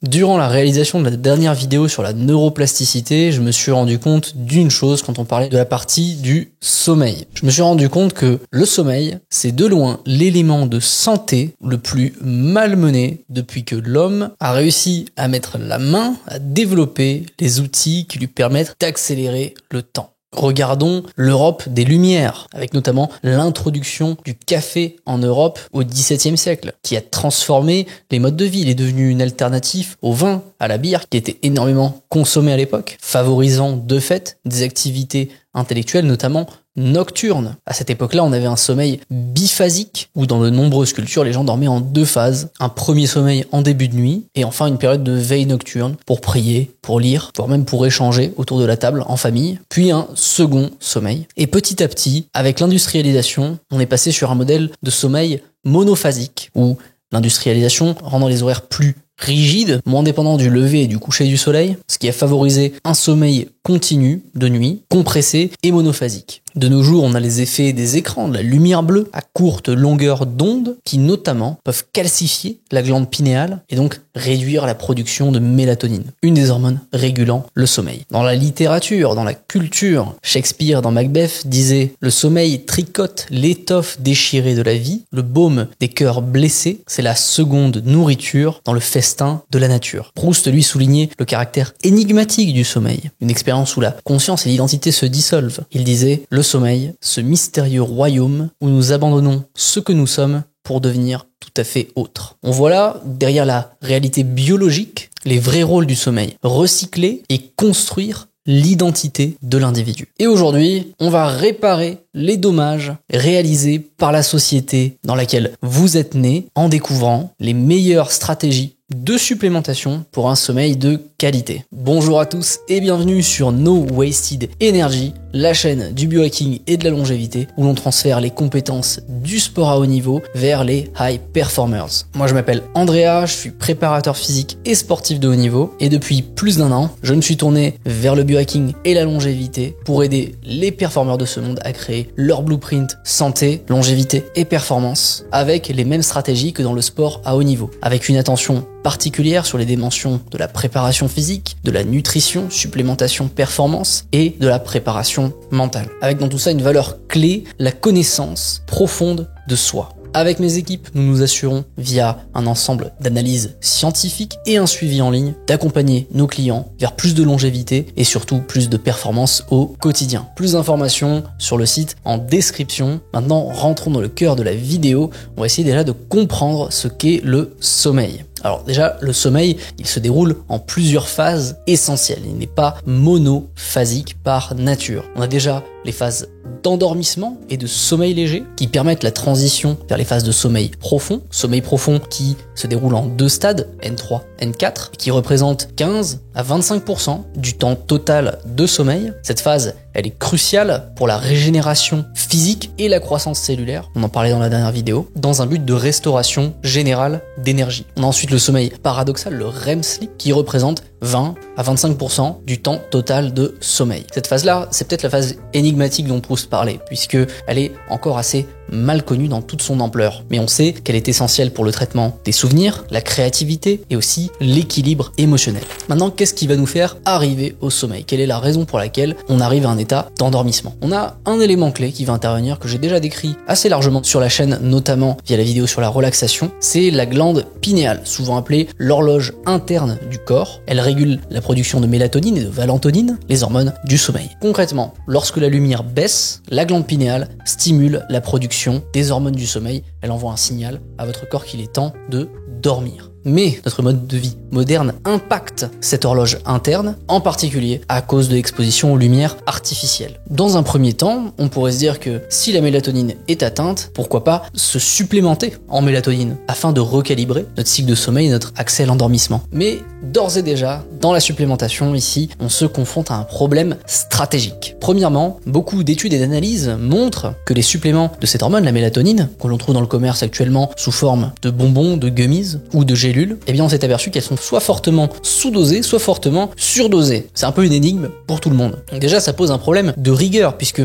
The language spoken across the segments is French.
Durant la réalisation de la dernière vidéo sur la neuroplasticité, je me suis rendu compte d'une chose quand on parlait de la partie du sommeil. Je me suis rendu compte que le sommeil, c'est de loin l'élément de santé le plus malmené depuis que l'homme a réussi à mettre la main, à développer les outils qui lui permettent d'accélérer le temps. Regardons l'Europe des Lumières, avec notamment l'introduction du café en Europe au XVIIe siècle, qui a transformé les modes de vie. Il est devenu une alternative au vin, à la bière, qui était énormément consommée à l'époque, favorisant de fait des activités intellectuelles, notamment nocturnes. À cette époque-là, on avait un sommeil biphasique, où dans de nombreuses cultures, les gens dormaient en 2 phases. Un premier sommeil en début de nuit, et enfin une période de veille nocturne, pour prier, pour lire, voire même pour échanger autour de la table en famille, puis un second sommeil. Et petit à petit, avec l'industrialisation, on est passé sur un modèle de sommeil monophasique, où l'industrialisation rendant les horaires plus rigides, moins dépendants du lever et du coucher du soleil, ce qui a favorisé un sommeil continu de nuit, compressé et monophasique. De nos jours, on a les effets des écrans, de la lumière bleue à courte longueur d'onde qui notamment peuvent calcifier la glande pinéale et donc réduire la production de mélatonine, une des hormones régulant le sommeil. Dans la littérature, dans la culture, Shakespeare dans Macbeth disait « Le sommeil tricote l'étoffe déchirée de la vie, le baume des cœurs blessés, c'est la seconde nourriture dans le festin de la nature ». Proust lui soulignait le caractère énigmatique du sommeil, une expérience où la conscience et l'identité se dissolvent. Il disait « Le sommeil, ce mystérieux royaume où nous abandonnons ce que nous sommes pour devenir tout à fait autre ». On voit là, derrière la réalité biologique, les vrais rôles du sommeil, recycler et construire l'identité de l'individu. Et aujourd'hui, on va réparer les dommages réalisés par la société dans laquelle vous êtes né en découvrant les meilleures stratégies de supplémentation pour un sommeil de qualité. Bonjour à tous et bienvenue sur No Wasted Energy, la chaîne du biohacking et de la longévité où l'on transfère les compétences du sport à haut niveau vers les high performers. Moi je m'appelle Andrea, je suis préparateur physique et sportif de haut niveau et depuis plus d'1 an, je me suis tourné vers le biohacking et la longévité pour aider les performeurs de ce monde à créer leur blueprint santé, longévité et performance avec les mêmes stratégies que dans le sport à haut niveau, avec une attention particulière sur les dimensions de la préparation physique, de la nutrition, supplémentation, performance et de la préparation mentale. Avec dans tout ça une valeur clé, la connaissance profonde de soi. Avec mes équipes, nous nous assurons, via un ensemble d'analyses scientifiques et un suivi en ligne, d'accompagner nos clients vers plus de longévité et surtout plus de performance au quotidien. Plus d'informations sur le site en description. Maintenant, rentrons dans le cœur de la vidéo. On va essayer déjà de comprendre ce qu'est le sommeil. Alors déjà, le sommeil, il se déroule en plusieurs phases essentielles. Il n'est pas monophasique par nature. On a déjà les phases d'endormissement et de sommeil léger qui permettent la transition vers les phases de sommeil profond qui se déroule en 2 stades, N3, N4, qui représentent 15 à 25% du temps total de sommeil. Cette phase, elle est cruciale pour la régénération physique et la croissance cellulaire, on en parlait dans la dernière vidéo, dans un but de restauration générale d'énergie. On a ensuite le sommeil paradoxal, le REM sleep, qui représente 20 à 25% du temps total de sommeil. Cette phase-là, c'est peut-être la phase énigmatique dont Proust parlait, puisque elle est encore assez mal connue dans toute son ampleur. Mais on sait qu'elle est essentielle pour le traitement des souvenirs, la créativité et aussi l'équilibre émotionnel. Maintenant, qu'est-ce qui va nous faire arriver au sommeil? Quelle est la raison pour laquelle on arrive à un état d'endormissement? On a un élément clé qui va intervenir, que j'ai déjà décrit assez largement sur la chaîne, notamment via la vidéo sur la relaxation, c'est la glande pinéale, souvent appelée l'horloge interne du corps. Elle régule la production de mélatonine et de valentonine, les hormones du sommeil. Concrètement, lorsque la lumière baisse, la glande pinéale stimule la production des hormones du sommeil. Elle envoie un signal à votre corps qu'il est temps de dormir. Mais notre mode de vie moderne impacte cette horloge interne, en particulier à cause de l'exposition aux lumières artificielles. Dans un premier temps, on pourrait se dire que si la mélatonine est atteinte, pourquoi pas se supplémenter en mélatonine afin de recalibrer notre cycle de sommeil et notre accès à l'endormissement. Mais d'ores et déjà, dans la supplémentation ici, on se confronte à un problème stratégique. Premièrement, beaucoup d'études et d'analyses montrent que les suppléments de cette hormone, la mélatonine, que l'on trouve dans le commerce actuellement sous forme de bonbons, de gummies ou de gélules, pilules, eh bien on s'est aperçu qu'elles sont soit fortement sous-dosées, soit fortement surdosées. C'est un peu une énigme pour tout le monde. Donc déjà, ça pose un problème de rigueur, puisque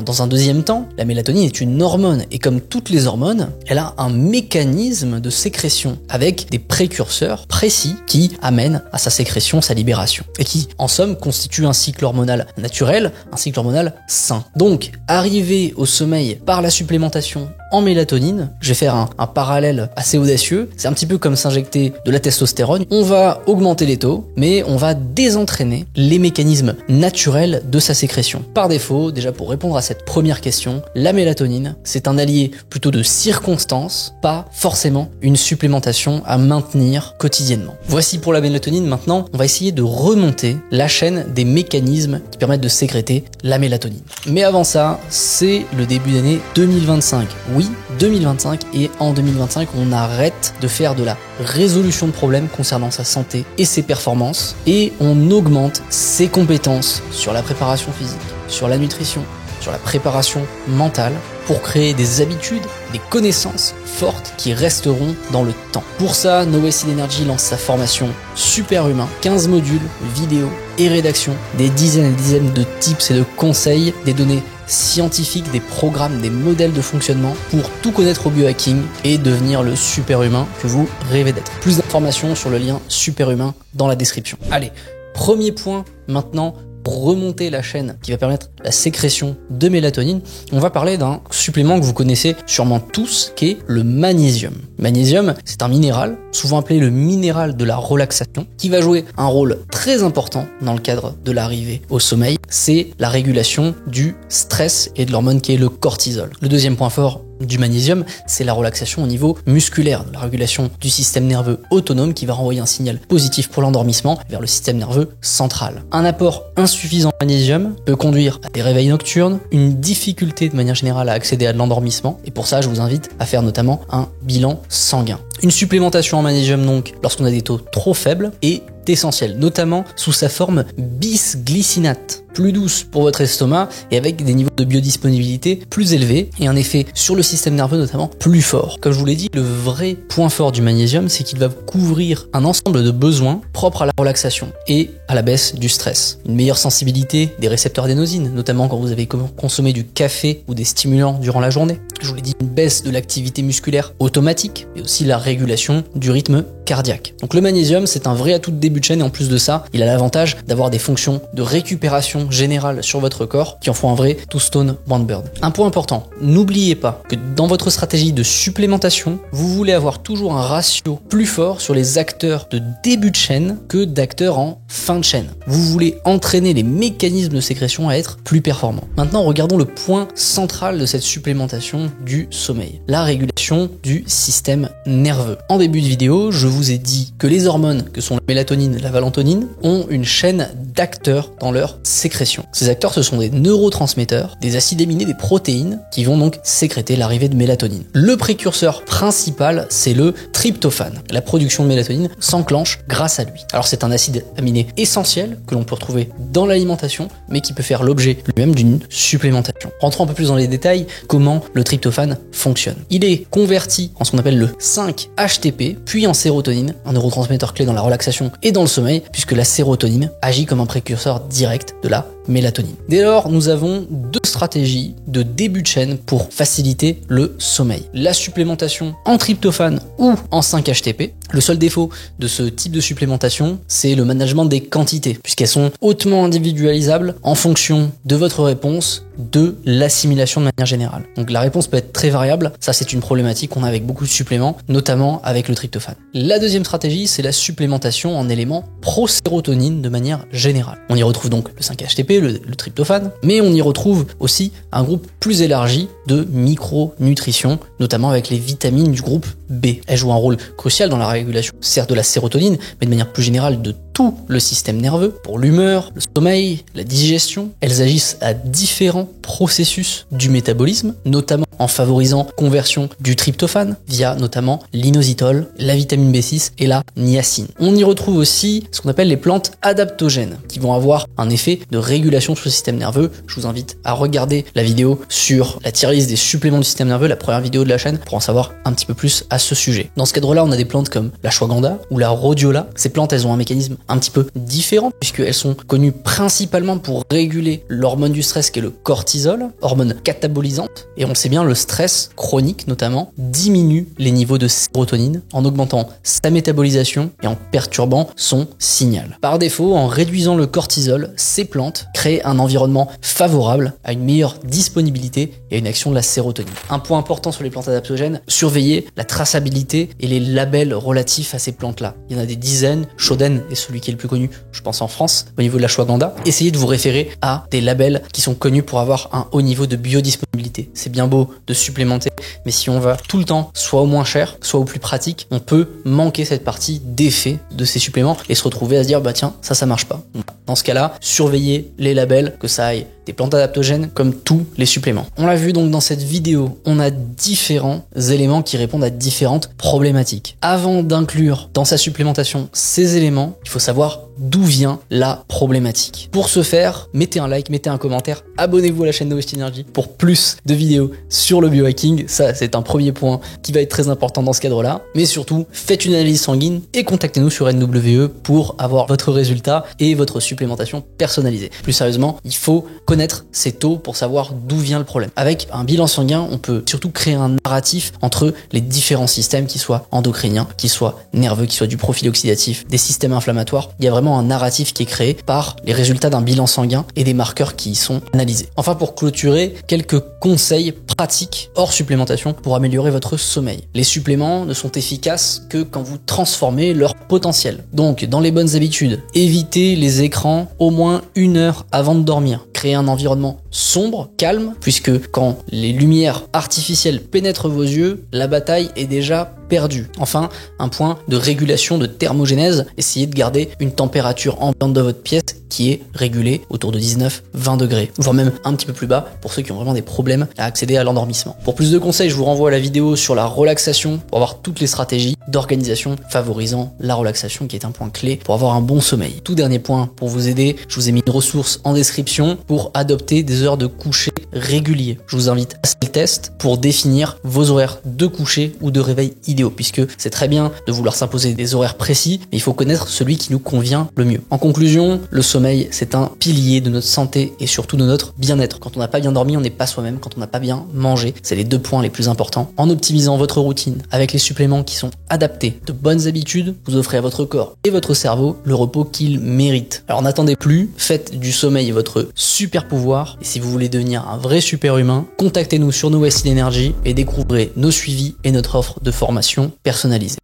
dans un deuxième temps, la mélatonine est une hormone, et comme toutes les hormones, elle a un mécanisme de sécrétion, avec des précurseurs précis qui amènent à sa sécrétion, sa libération, et qui, en somme, constituent un cycle hormonal naturel, un cycle hormonal sain. Donc, arriver au sommeil par la supplémentation en mélatonine, je vais faire un parallèle assez audacieux, c'est un petit peu comme s'injecter de la testostérone. On va augmenter les taux, mais on va désentraîner les mécanismes naturels de sa sécrétion. Par défaut, déjà pour répondre à cette première question, la mélatonine, c'est un allié plutôt de circonstance, pas forcément une supplémentation à maintenir quotidiennement. Voici pour la mélatonine. Maintenant, on va essayer de remonter la chaîne des mécanismes qui permettent de sécréter la mélatonine. Mais avant ça, c'est le début d'année 2025. Oui, 2025, et en 2025, on arrête de faire de la résolution de problèmes concernant sa santé et ses performances, et on augmente ses compétences sur la préparation physique, sur la nutrition, sur la préparation mentale, pour créer des habitudes, des connaissances fortes qui resteront dans le temps. Pour ça, No Wasted Energy lance sa formation Superhumain, 15 modules, vidéos et rédaction, des dizaines et des dizaines de tips et de conseils, des données scientifiques, des programmes, des modèles de fonctionnement pour tout connaître au biohacking et devenir le superhumain que vous rêvez d'être. Plus d'informations sur le lien Superhumain dans la description. Allez, premier point maintenant, pour remonter la chaîne qui va permettre la sécrétion de mélatonine, on va parler d'un supplément que vous connaissez sûrement tous, qui est le magnésium. Magnésium, c'est un minéral, souvent appelé le minéral de la relaxation, qui va jouer un rôle très important dans le cadre de l'arrivée au sommeil. C'est la régulation du stress et de l'hormone qui est le cortisol. Le deuxième point fort du magnésium, c'est la relaxation au niveau musculaire, la régulation du système nerveux autonome qui va renvoyer un signal positif pour l'endormissement vers le système nerveux central. Un apport insuffisant en magnésium peut conduire à des réveils nocturnes, une difficulté de manière générale à accéder à de l'endormissement, et pour ça je vous invite à faire notamment un bilan sanguin. Une supplémentation en magnésium donc, lorsqu'on a des taux trop faibles, est essentielle, notamment sous sa forme bisglycinate, plus douce pour votre estomac et avec des niveaux de biodisponibilité plus élevés et un effet sur le système nerveux notamment plus fort. Comme je vous l'ai dit, le vrai point fort du magnésium, c'est qu'il va couvrir un ensemble de besoins propres à la relaxation et à la baisse du stress. Une meilleure sensibilité des récepteurs adénosine, notamment quand vous avez consommé du café ou des stimulants durant la journée. Je vous l'ai dit, une baisse de l'activité musculaire automatique et aussi la régulation du rythme cardiaque. Donc le magnésium, c'est un vrai atout de début de chaîne, et en plus de ça, il a l'avantage d'avoir des fonctions de récupération générale sur votre corps qui en font un vrai two-stone one bird. Un point important, n'oubliez pas que dans votre stratégie de supplémentation, vous voulez avoir toujours un ratio plus fort sur les acteurs de début de chaîne que d'acteurs en fin de chaîne. Vous voulez entraîner les mécanismes de sécrétion à être plus performants. Maintenant, regardons le point central de cette supplémentation du sommeil, la régulation du système nerveux. En début de vidéo, je vous ai dit que les hormones, que sont la mélatonine et la valentonine, ont une chaîne d'acteurs dans leur sécrétion. Ces acteurs, ce sont des neurotransmetteurs, des acides aminés, des protéines, qui vont donc sécréter l'arrivée de mélatonine. Le précurseur principal, c'est le tryptophane. La production de mélatonine s'enclenche grâce à lui. Alors c'est un acide aminé essentiel que l'on peut retrouver dans l'alimentation, mais qui peut faire l'objet lui-même d'une supplémentation. Rentrons un peu plus dans les détails, comment le tryptophane fonctionne. Il est converti en ce qu'on appelle le 5-HTP, puis en sérotonine, un neurotransmetteur clé dans la relaxation et dans le sommeil, puisque la sérotonine agit comme un précurseur direct de la mélatonine. Dès lors, nous avons deux stratégies de début de chaîne pour faciliter le sommeil. La supplémentation en tryptophane ou en 5-HTP. Le seul défaut de ce type de supplémentation, c'est le management des quantités, puisqu'elles sont hautement individualisables en fonction de votre réponse, de l'assimilation de manière générale. Donc la réponse peut être très variable, ça c'est une problématique qu'on a avec beaucoup de suppléments, notamment avec le tryptophane. La deuxième stratégie, c'est la supplémentation en éléments pro-sérotonine de manière générale. On y retrouve donc le 5-HTP, le tryptophane, mais on y retrouve aussi un groupe plus élargi de micronutrition, notamment avec les vitamines du groupe B. Elles jouent un rôle crucial dans la régulation, certes de la sérotonine, mais de manière plus générale de tout le système nerveux, pour l'humeur, le sommeil, la digestion. Elles agissent à différents processus du métabolisme, notamment en favorisant conversion du tryptophane via notamment l'inositol, la vitamine B6 et la niacine. On y retrouve aussi ce qu'on appelle les plantes adaptogènes qui vont avoir un effet de régulation sur le système nerveux. Je vous invite à regarder la vidéo sur la tier list des suppléments du système nerveux, la première vidéo de la chaîne, pour en savoir un petit peu plus à ce sujet. Dans ce cadre-là, on a des plantes comme la ashwagandha ou la rhodiola. Ces plantes, elles ont un mécanisme un petit peu différent puisqu'elles sont connues principalement pour réguler l'hormone du stress qui est le cortisol, hormone catabolisante. Et on le sait bien, le stress chronique notamment diminue les niveaux de sérotonine en augmentant sa métabolisation et en perturbant son signal. Par défaut, en réduisant le cortisol, ces plantes créent un environnement favorable à une meilleure disponibilité et à une action de la sérotonine. Un point important sur les plantes adaptogènes, surveillez la traçabilité et les labels relatifs à ces plantes-là. Il y en a des dizaines, Shoden est celui qui est le plus connu, je pense en France, au niveau de la ashwagandha. Essayez de vous référer à des labels qui sont connus pour avoir un haut niveau de biodisponibilité. C'est bien beau de supplémenter, mais si on va tout le temps, soit au moins cher, soit au plus pratique, on peut manquer cette partie d'effet de ces suppléments et se retrouver à se dire bah tiens, ça marche pas. Dans ce cas-là, surveillez les labels, que ça aille des plantes adaptogènes comme tous les suppléments. On l'a vu donc dans cette vidéo, on a différents éléments qui répondent à différentes problématiques. Avant d'inclure dans sa supplémentation ces éléments, il faut savoir d'où vient la problématique. Pour ce faire, mettez un like, mettez un commentaire, abonnez-vous à la chaîne de West Energy pour plus de vidéos sur le biohacking. Ça, c'est un premier point qui va être très important dans ce cadre-là. Mais surtout, faites une analyse sanguine et contactez-nous sur NWE pour avoir votre résultat et votre supplémentation personnalisée. Plus sérieusement, il faut connaître ces taux pour savoir d'où vient le problème. Avec un bilan sanguin, on peut surtout créer un narratif entre les différents systèmes, qui soient endocriniens, qui soient nerveux, qui soient du profil oxydatif, des systèmes inflammatoires. Il y a vraiment un narratif qui est créé par les résultats d'un bilan sanguin et des marqueurs qui y sont analysés. Enfin, pour clôturer, quelques conseils pratiques hors supplémentation pour améliorer votre sommeil. Les suppléments ne sont efficaces que quand vous transformez leur potentiel. Donc, dans les bonnes habitudes, évitez les écrans au moins 1 heure avant de dormir. Créez un environnement sombre, calme, puisque quand les lumières artificielles pénètrent vos yeux, la bataille est déjà perdue. Enfin, un point de régulation de thermogénèse, essayez de garder une température ambiante de votre pièce qui est régulée autour de 19-20 degrés, voire même un petit peu plus bas pour ceux qui ont vraiment des problèmes à accéder à l'endormissement. Pour plus de conseils, je vous renvoie à la vidéo sur la relaxation pour avoir toutes les stratégies d'organisation favorisant la relaxation qui est un point clé pour avoir un bon sommeil. Tout dernier point pour vous aider, je vous ai mis une ressource en description pour adopter des heures de coucher réguliers. Je vous invite à ce test pour définir vos horaires de coucher ou de réveil idéaux, puisque c'est très bien de vouloir s'imposer des horaires précis, mais il faut connaître celui qui nous convient le mieux. En conclusion, le sommeil, c'est un pilier de notre santé et surtout de notre bien-être. Quand on n'a pas bien dormi, on n'est pas soi-même. Quand on n'a pas bien mangé, c'est les 2 points les plus importants. En optimisant votre routine avec les suppléments qui sont adaptés, de bonnes habitudes, vous offrez à votre corps et votre cerveau le repos qu'il mérite. Alors n'attendez plus, faites du sommeil votre super pouvoir, et si vous voulez devenir un vrai super humain, contactez-nous sur No Wasted Energy et découvrez nos suivis et notre offre de formation personnalisée.